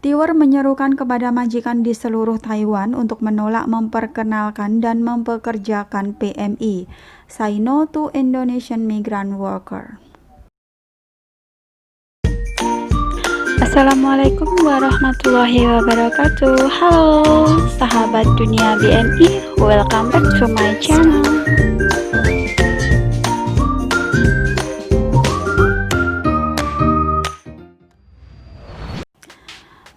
Tiwer menyerukan kepada majikan di seluruh Taiwan untuk menolak memperkenalkan dan mempekerjakan PMI. Say no to Indonesian migrant worker. Assalamualaikum warahmatullahi wabarakatuh. Halo sahabat dunia BMI, welcome back to my channel.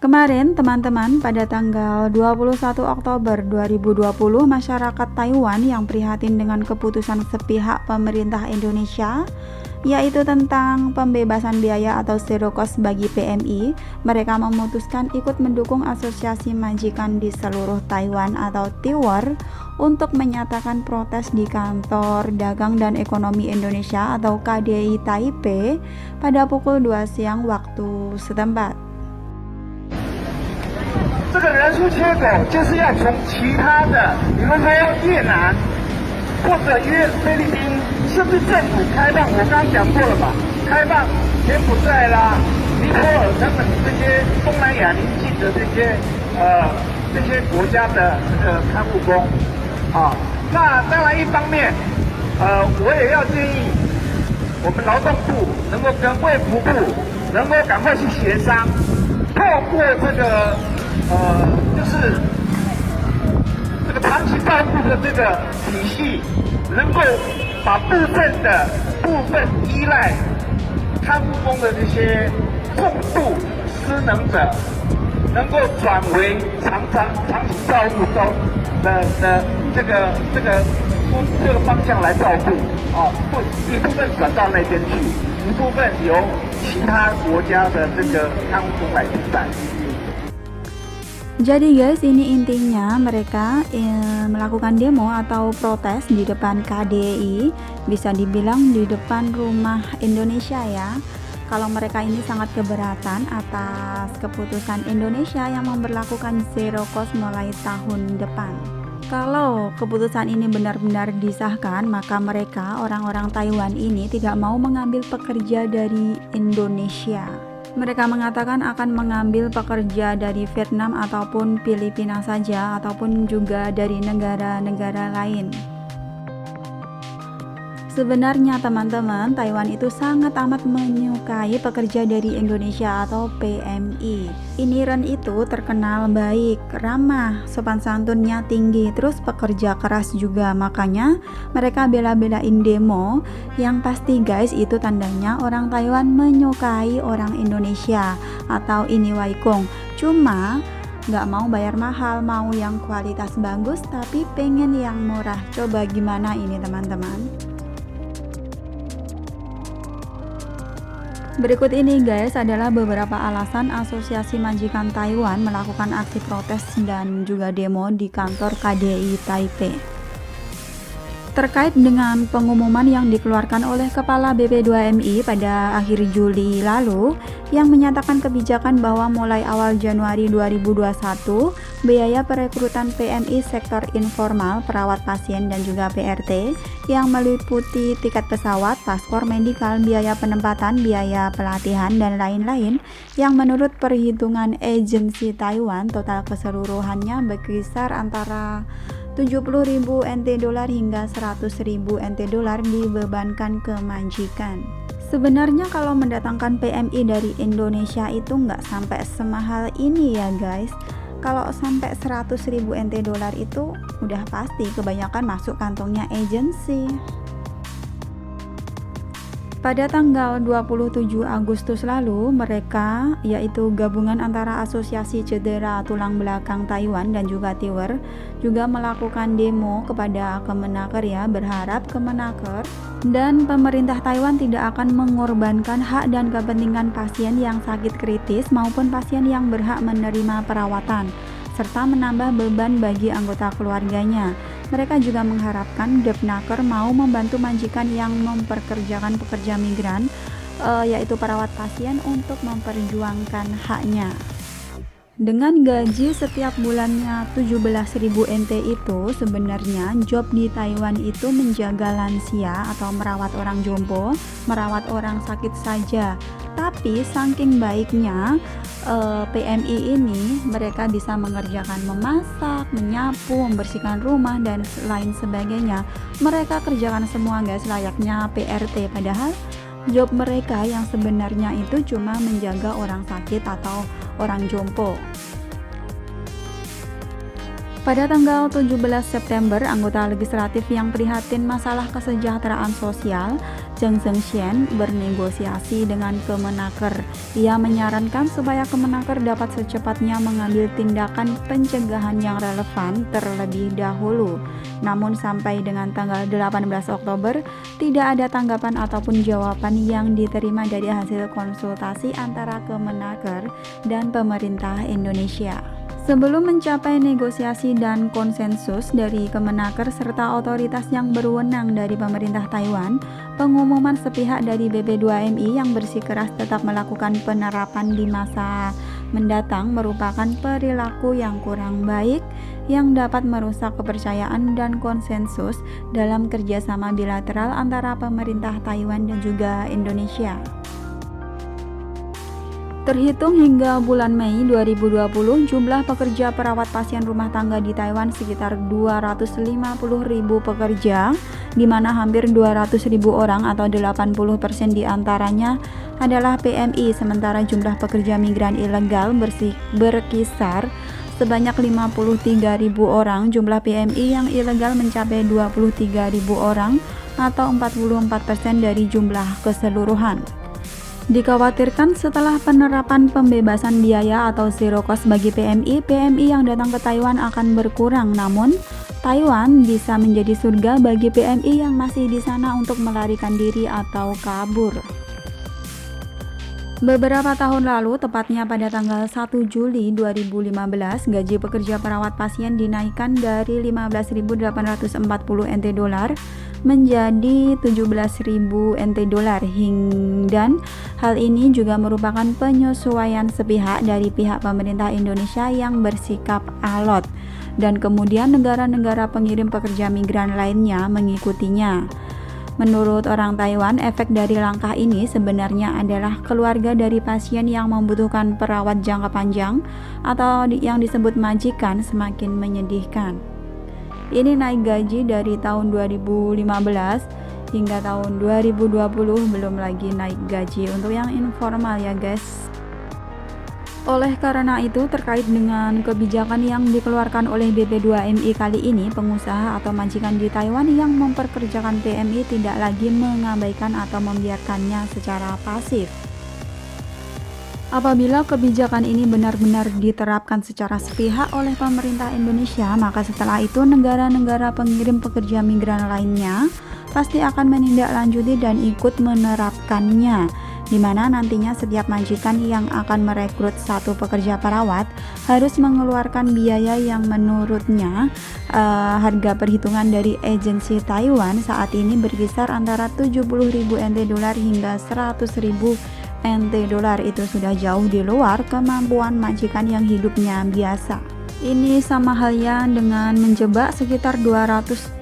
Kemarin teman-teman, pada tanggal 21 Oktober 2020, masyarakat Taiwan yang prihatin dengan keputusan sepihak pemerintah Indonesia, yaitu tentang pembebasan biaya atau zero cost bagi PMI, mereka memutuskan ikut mendukung Asosiasi Majikan di seluruh Taiwan atau TIWER untuk menyatakan protes di Kantor Dagang dan Ekonomi Indonesia atau KDI Taipei pada pukul 2 siang waktu setempat. 这个人数切口就是要从其他的，比如说越南或者菲律宾，甚至政府开放，我刚刚讲过了嘛，开放柬埔寨啦、尼泊尔等等这些东南亚邻近的这些国家的看护工，啊，那当然一方面，我也要建议我们劳动部能够跟卫福部能够赶快去协商，透过这个。就是这个长期照顾的这个体系，能够把部分依赖看护工的这些重度失能者，能够转为长期照顾中的这个方向来照顾，一部分转到那边去，一部分由其他国家的这个看护工来替代。 Jadi guys, ini intinya mereka melakukan demo atau protes di depan KDI, bisa dibilang di depan rumah Indonesia ya. Kalau mereka ini sangat keberatan atas keputusan Indonesia yang memberlakukan zero cost mulai tahun depan. Kalau keputusan ini benar-benar disahkan, maka mereka orang-orang Taiwan ini tidak mau mengambil pekerja dari Indonesia. Mereka mengatakan akan mengambil pekerja dari Vietnam ataupun Filipina saja, ataupun juga dari negara-negara lain. Sebenarnya teman-teman, Taiwan itu sangat amat menyukai pekerja dari Indonesia atau PMI. Iniren itu terkenal baik, ramah, sopan santunnya tinggi, terus pekerja keras juga. Makanya mereka bela-belain demo. Yang pasti guys, itu tandanya orang Taiwan menyukai orang Indonesia atau ini waikong. Cuma nggak mau bayar mahal, mau yang kualitas bagus tapi pengen yang murah. Coba gimana ini teman-teman? Berikut ini guys adalah beberapa alasan Asosiasi Majikan Taiwan melakukan aksi protes dan juga demo di kantor KDI Taipei. Terkait dengan pengumuman yang dikeluarkan oleh Kepala BP2MI pada akhir Juli lalu yang menyatakan kebijakan bahwa mulai awal Januari 2021 biaya perekrutan PMI sektor informal, perawat pasien dan juga PRT yang meliputi tiket pesawat, paspor medikal, biaya penempatan, biaya pelatihan dan lain-lain yang menurut perhitungan agensi Taiwan total keseluruhannya berkisar antara 70.000 NT dolar hingga 100.000 NT dolar dibebankan ke majikan. Sebenarnya kalau mendatangkan PMI dari Indonesia itu nggak sampai semahal ini ya guys. Kalau sampai 100.000 NT dolar itu udah pasti kebanyakan masuk kantongnya agensi. Pada tanggal 27 Agustus lalu, mereka yaitu gabungan antara Asosiasi Cedera Tulang Belakang Taiwan dan juga TIWER juga melakukan demo kepada Kemenaker ya, berharap Kemenaker dan pemerintah Taiwan tidak akan mengorbankan hak dan kepentingan pasien yang sakit kritis maupun pasien yang berhak menerima perawatan serta menambah beban bagi anggota keluarganya. Mereka juga mengharapkan Depnaker mau membantu majikan yang memperkerjakan pekerja migran, yaitu perawat pasien untuk memperjuangkan haknya. Dengan gaji setiap bulannya 17.000 NT itu sebenarnya job di Taiwan itu menjaga lansia atau merawat orang jompo, merawat orang sakit saja. Tapi saking baiknya PMI ini, mereka bisa mengerjakan memasak, menyapu, membersihkan rumah, dan lain sebagainya. Mereka kerjakan semua guys, layaknya PRT. Padahal job mereka yang sebenarnya itu cuma menjaga orang sakit atau orang jompo. Pada tanggal 17 September, anggota legislatif yang prihatin masalah kesejahteraan sosial, Zheng Zhengxian, bernegosiasi dengan Kemenaker. Ia menyarankan supaya Kemenaker dapat secepatnya mengambil tindakan pencegahan yang relevan terlebih dahulu. Namun sampai dengan tanggal 18 Oktober, tidak ada tanggapan ataupun jawaban yang diterima dari hasil konsultasi antara Kemenaker dan pemerintah Indonesia. Sebelum mencapai negosiasi dan konsensus dari Kemenaker serta otoritas yang berwenang dari pemerintah Taiwan, pengumuman sepihak dari BP2MI yang bersikeras tetap melakukan penerapan di masa mendatang merupakan perilaku yang kurang baik yang dapat merusak kepercayaan dan konsensus dalam kerjasama bilateral antara pemerintah Taiwan dan juga Indonesia. Terhitung hingga bulan Mei 2020, jumlah pekerja perawat pasien rumah tangga di Taiwan sekitar 250.000 pekerja, di mana hampir 200.000 orang atau 80% diantaranya adalah PMI, sementara jumlah pekerja migran ilegal berkisar sebanyak 53.000 orang. Jumlah PMI yang ilegal mencapai 23.000 orang atau 44% dari jumlah keseluruhan. Dikhawatirkan setelah penerapan pembebasan biaya atau zero cost bagi PMI yang datang ke Taiwan akan berkurang. Namun, Taiwan bisa menjadi surga bagi PMI yang masih di sana untuk melarikan diri atau kabur. Beberapa tahun lalu, tepatnya pada tanggal 1 Juli 2015, gaji pekerja perawat pasien dinaikkan dari 15.840 NT dolar menjadi 17.000 NT dolar, dan hal ini juga merupakan penyesuaian sepihak dari pihak pemerintah Indonesia yang bersikap alot, dan kemudian negara-negara pengirim pekerja migran lainnya mengikutinya. Menurut orang Taiwan, efek dari langkah ini sebenarnya adalah keluarga dari pasien yang membutuhkan perawat jangka panjang atau yang disebut majikan semakin menyedihkan. Ini naik gaji dari tahun 2015 hingga tahun 2020, belum lagi naik gaji untuk yang informal ya guys. Oleh karena itu, terkait dengan kebijakan yang dikeluarkan oleh BP2MI kali ini, pengusaha atau majikan di Taiwan yang memperkerjakan PMI tidak lagi mengabaikan atau membiarkannya secara pasif. Apabila kebijakan ini benar-benar diterapkan secara sepihak oleh pemerintah Indonesia, maka setelah itu negara-negara pengirim pekerja migran lainnya pasti akan menindaklanjuti dan ikut menerapkannya, di mana nantinya setiap majikan yang akan merekrut satu pekerja perawat harus mengeluarkan biaya yang menurutnya harga perhitungan dari agensi Taiwan saat ini berkisar antara 70.000 NT dolar hingga 100.000 NT dolar. Itu sudah jauh di luar kemampuan majikan yang hidupnya biasa. Ini sama halnya dengan menjebak sekitar 270.000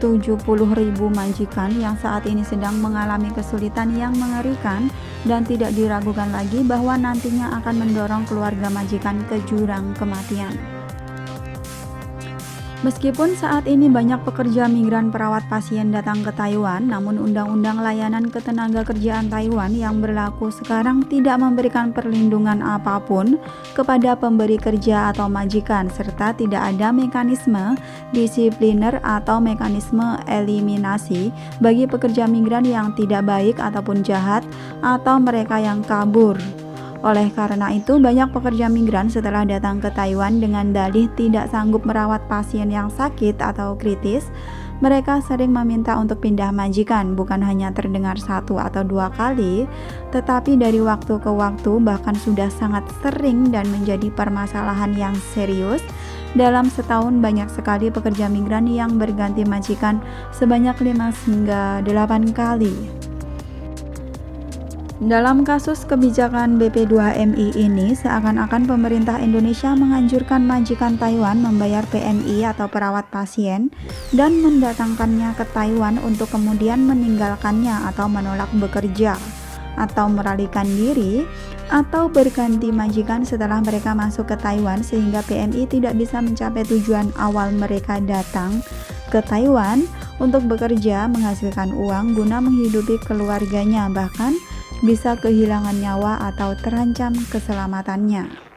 majikan yang saat ini sedang mengalami kesulitan yang mengerikan dan tidak diragukan lagi bahwa nantinya akan mendorong keluarga majikan ke jurang kematian. Meskipun saat ini banyak pekerja migran perawat pasien datang ke Taiwan, namun Undang-Undang Layanan Ketenagakerjaan Taiwan yang berlaku sekarang tidak memberikan perlindungan apapun kepada pemberi kerja atau majikan, serta tidak ada mekanisme disipliner atau mekanisme eliminasi bagi pekerja migran yang tidak baik ataupun jahat atau mereka yang kabur. Oleh karena itu, banyak pekerja migran setelah datang ke Taiwan dengan dalih tidak sanggup merawat pasien yang sakit atau kritis, mereka sering meminta untuk pindah majikan, bukan hanya terdengar 1 atau 2 kali, tetapi dari waktu ke waktu, bahkan sudah sangat sering dan menjadi permasalahan yang serius. Dalam setahun banyak sekali pekerja migran yang berganti majikan sebanyak 5 hingga 8 kali. Dalam kasus kebijakan BP2MI ini, seakan-akan pemerintah Indonesia menganjurkan majikan Taiwan membayar PMI atau perawat pasien dan mendatangkannya ke Taiwan untuk kemudian meninggalkannya atau menolak bekerja. atau melarikan diri, atau berganti majikan setelah mereka masuk ke Taiwan, sehingga PMI tidak bisa mencapai tujuan awal mereka datang ke Taiwan untuk bekerja menghasilkan uang guna menghidupi keluarganya, bahkan bisa kehilangan nyawa atau terancam keselamatannya.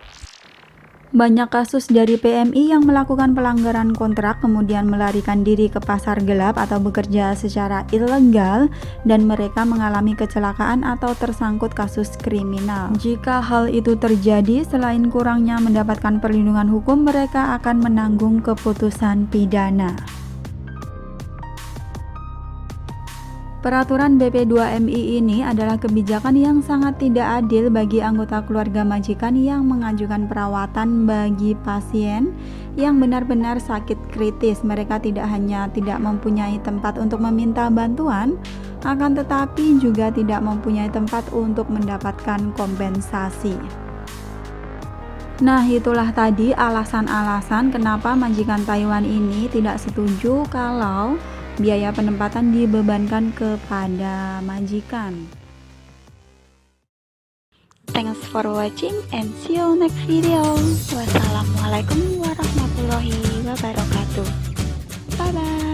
Banyak kasus dari PMI yang melakukan pelanggaran kontrak kemudian melarikan diri ke pasar gelap atau bekerja secara ilegal dan mereka mengalami kecelakaan atau tersangkut kasus kriminal. Jika hal itu terjadi, selain kurangnya mendapatkan perlindungan hukum, mereka akan menanggung keputusan pidana. Peraturan BP2MI ini adalah kebijakan yang sangat tidak adil bagi anggota keluarga majikan yang mengajukan perawatan bagi pasien yang benar-benar sakit kritis. Mereka tidak hanya tidak mempunyai tempat untuk meminta bantuan, akan tetapi juga tidak mempunyai tempat untuk mendapatkan kompensasi. Nah, itulah tadi alasan-alasan kenapa majikan Taiwan ini tidak setuju kalau biaya penempatan dibebankan kepada majikan. Thanks for watching and see you next video. Wassalamualaikum warahmatullahi wabarakatuh. Bye bye.